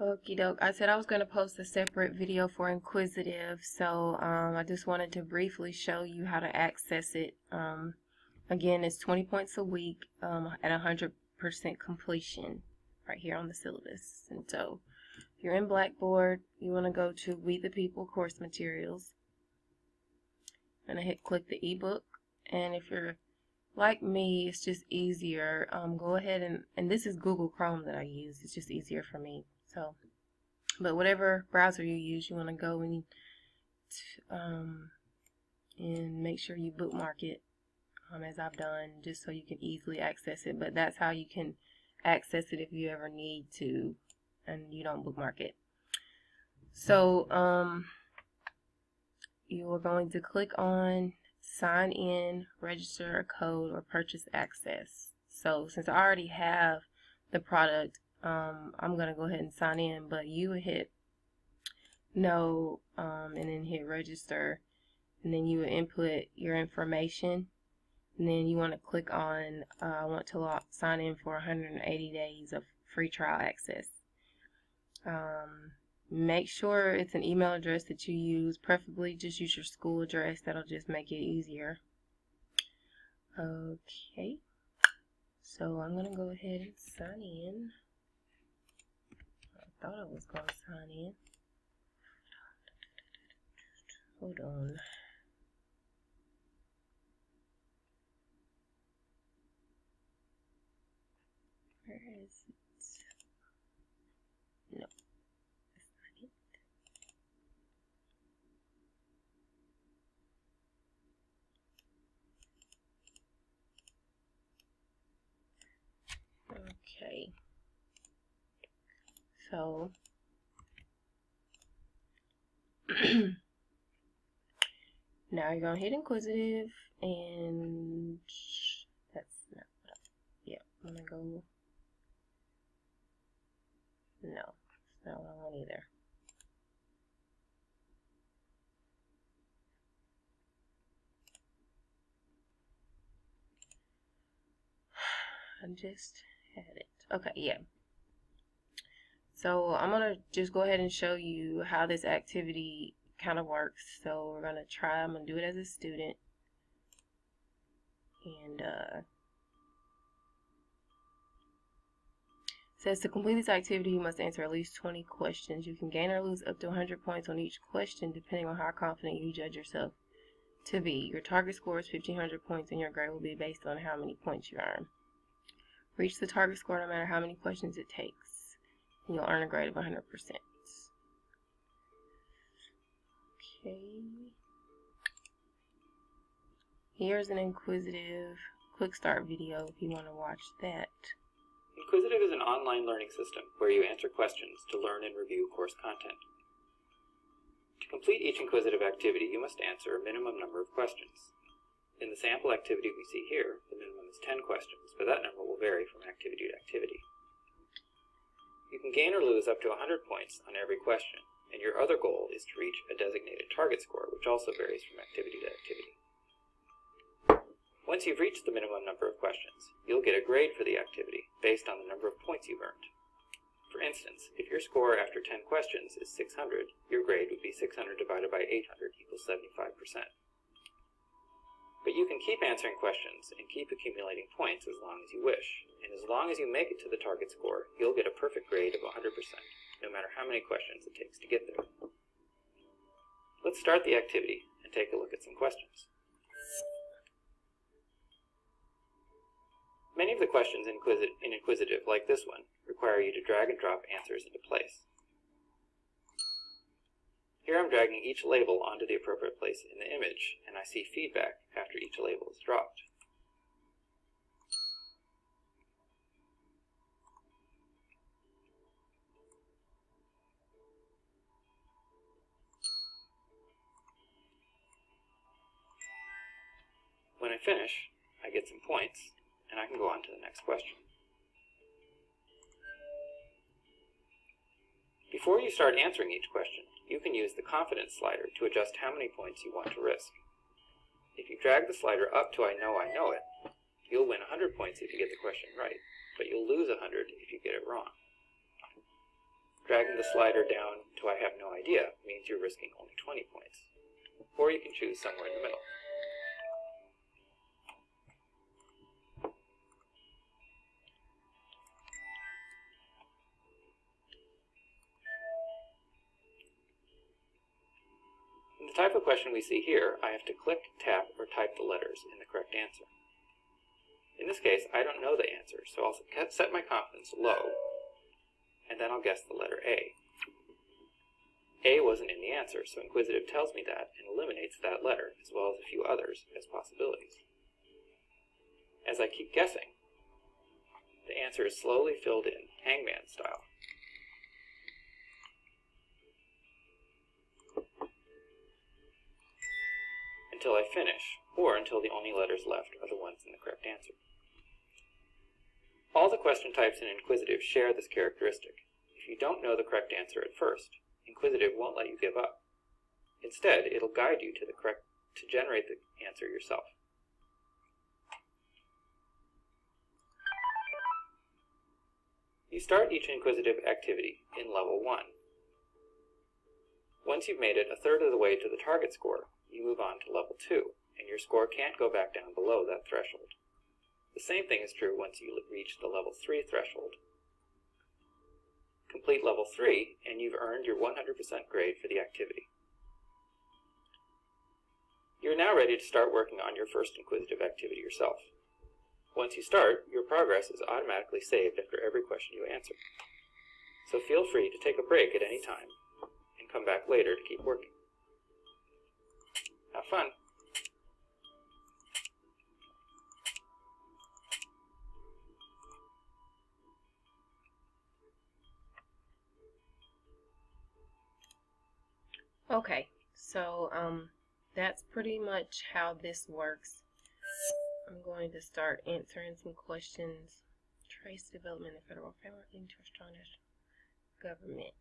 Okie doke. I said I was going to post a separate video for Inquisitive, so I just wanted to briefly show you how to access it. Again, it's 20 points a week at 100% completion right here on the syllabus. And so if you're in Blackboard, you want to go to We the People course materials and hit click the ebook. And if you're like me, it's just easier. Go ahead and this is Google Chrome that I use. It's just easier for me. So, but whatever browser you use, you want to go and make sure you bookmark it, as I've done, just so you can easily access it. But that's how you can access it if you ever need to, and you don't bookmark it. So, you are going to click on Sign in, register a code, or purchase access. So, since I already have the product, I'm going to go ahead and sign in, but you would hit no, and then hit register, and then you would input your information, and then you want to click on I want to sign in for 180 days of free trial access. Make sure it's an email address that you use, preferably just use your school address. That'll just make it easier. Okay, so I'm going to go ahead and sign in. I thought I was going to sign in. Hold on. Where is it? No, that's not it. Okay. So now you're going to hit Inquisitive, and that's not what I'm going to go. No, that's not what I want either. I just had it. Okay, yeah. So I'm going to just go ahead and show you how this activity kind of works. So we're going to try, I'm going to do it as a student. And says to complete this activity, you must answer at least 20 questions. You can gain or lose up to 100 points on each question, depending on how confident you judge yourself to be. Your target score is 1,500 points, and your grade will be based on how many points you earn. Reach the target score no matter how many questions it takes, and you'll earn a grade of 100%. Okay. Here's an Inquisitive quick start video if you want to watch that. Inquisitive is an online learning system where you answer questions to learn and review course content. To complete each Inquisitive activity, you must answer a minimum number of questions. In the sample activity we see here, the minimum is 10 questions, but that number will vary from activity to activity. You can gain or lose up to 100 points on every question, and your other goal is to reach a designated target score, which also varies from activity to activity. Once you've reached the minimum number of questions, you'll get a grade for the activity based on the number of points you've earned. For instance, if your score after 10 questions is 600, your grade would be 600 divided by 800 equals 75%. But you can keep answering questions and keep accumulating points as long as you wish, and as long as you make it to the target score, you'll get a perfect grade of 100%, no matter how many questions it takes to get there. Let's start the activity and take a look at some questions. Many of the questions in Inquisitive, like this one, require you to drag and drop answers into place. Here I'm dragging each label onto the appropriate place in the image, and I see feedback after each label is dropped. When I finish, I get some points, and I can go on to the next question. Before you start answering each question, you can use the confidence slider to adjust how many points you want to risk. If you drag the slider up to I know it, you'll win 100 points if you get the question right, but you'll lose 100 if you get it wrong. Dragging the slider down to I have no idea means you're risking only 20 points. Or you can choose somewhere in the middle. In the type of question we see here, I have to click, tap, or type the letters in the correct answer. In this case, I don't know the answer, so I'll set my confidence low, and then I'll guess the letter A. A wasn't in the answer, so Inquisitive tells me that and eliminates that letter, as well as a few others, as possibilities. As I keep guessing, the answer is slowly filled in, hangman style. Until I finish, or until the only letters left are the ones in the correct answer. All the question types in Inquisitive share this characteristic. If you don't know the correct answer at first, Inquisitive won't let you give up. Instead, it'll guide you to generate the answer yourself. You start each Inquisitive activity in level 1. Once you've made it a third of the way to the target score, you move on to level 2, and your score can't go back down below that threshold. The same thing is true once you reach the level 3 threshold. Complete level 3, and you've earned your 100% grade for the activity. You're now ready to start working on your first Inquisitive activity yourself. Once you start, your progress is automatically saved after every question you answer. So feel free to take a break at any time, and come back later to keep working. Have fun! Okay, so that's pretty much how this works. I'm going to start answering some questions. Trace development in the federal framework into a strong national government.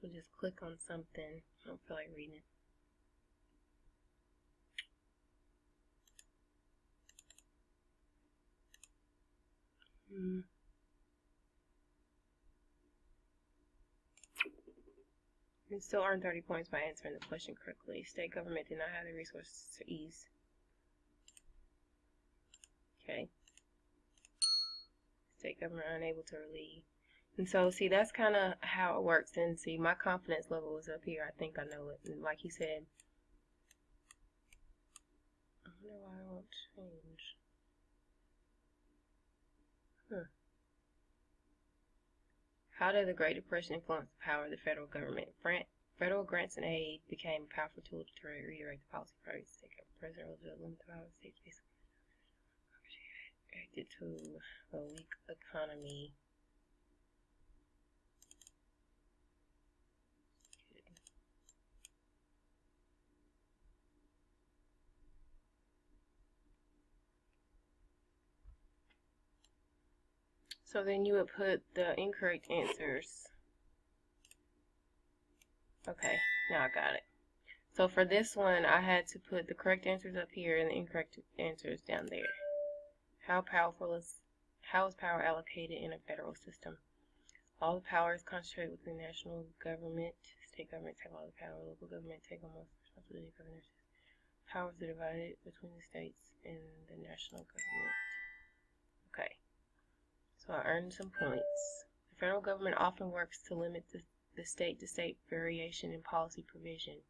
We'll just click on something. I don't feel like reading it. You still earn 30 points by answering the question correctly. State government did not have the resources to ease. Okay. State government unable to relieve. And so, see, that's kind of how it works. And see, my confidence level is up here. I think I know it. And like he said, I wonder why it won't change. How did the Great Depression influence the power of the federal government? Federal grants and aid became a powerful tool to redirect the policy priorities. The President will limit the power of the states based reacted to a weak economy. So then you would put the incorrect answers. Okay, now I got it. So for this one, I had to put the correct answers up here and the incorrect answers down there. How is power allocated in a federal system? All the power is concentrated within the national government. State governments have all the power. Local government take on most responsibility of governors. Powers are divided between the states and the national government. Okay. So I earned some points. The federal government often works to limit the state-to-state variation in policy provision.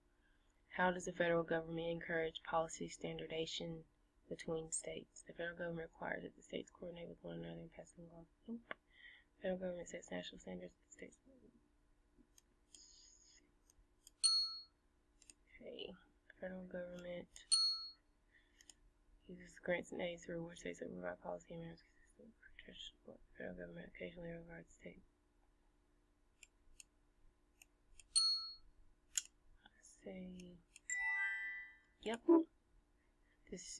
How does the federal government encourage policy standardization between states? The federal government requires that the states coordinate with one another in passing laws. The federal government sets national standards for the states. Okay. The federal government uses grants and aids to reward states that provide policy and management. The federal government occasionally regards state. Let's see. Yep.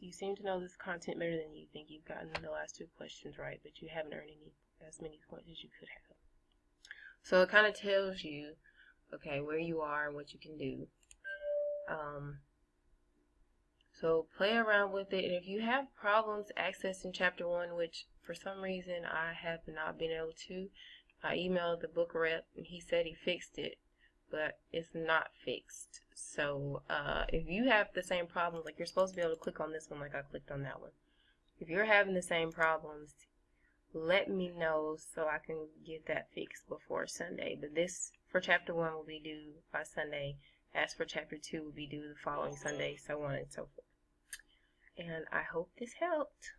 You seem to know this content better than you think. You've gotten the last two questions right, but you haven't earned as many points as you could have. So it kind of tells you, okay, where you are and what you can do. So play around with it, and if you have problems accessing chapter 1, which for some reason I have not been able to, I emailed the book rep and he said he fixed it, but it's not fixed. So if you have the same problems, like you're supposed to be able to click on this one like I clicked on that one. If you're having the same problems, let me know so I can get that fixed before Sunday. But this for chapter 1 will be due by Sunday. As for chapter 2 will be due the following Sunday, so on and so forth. And I hope this helped.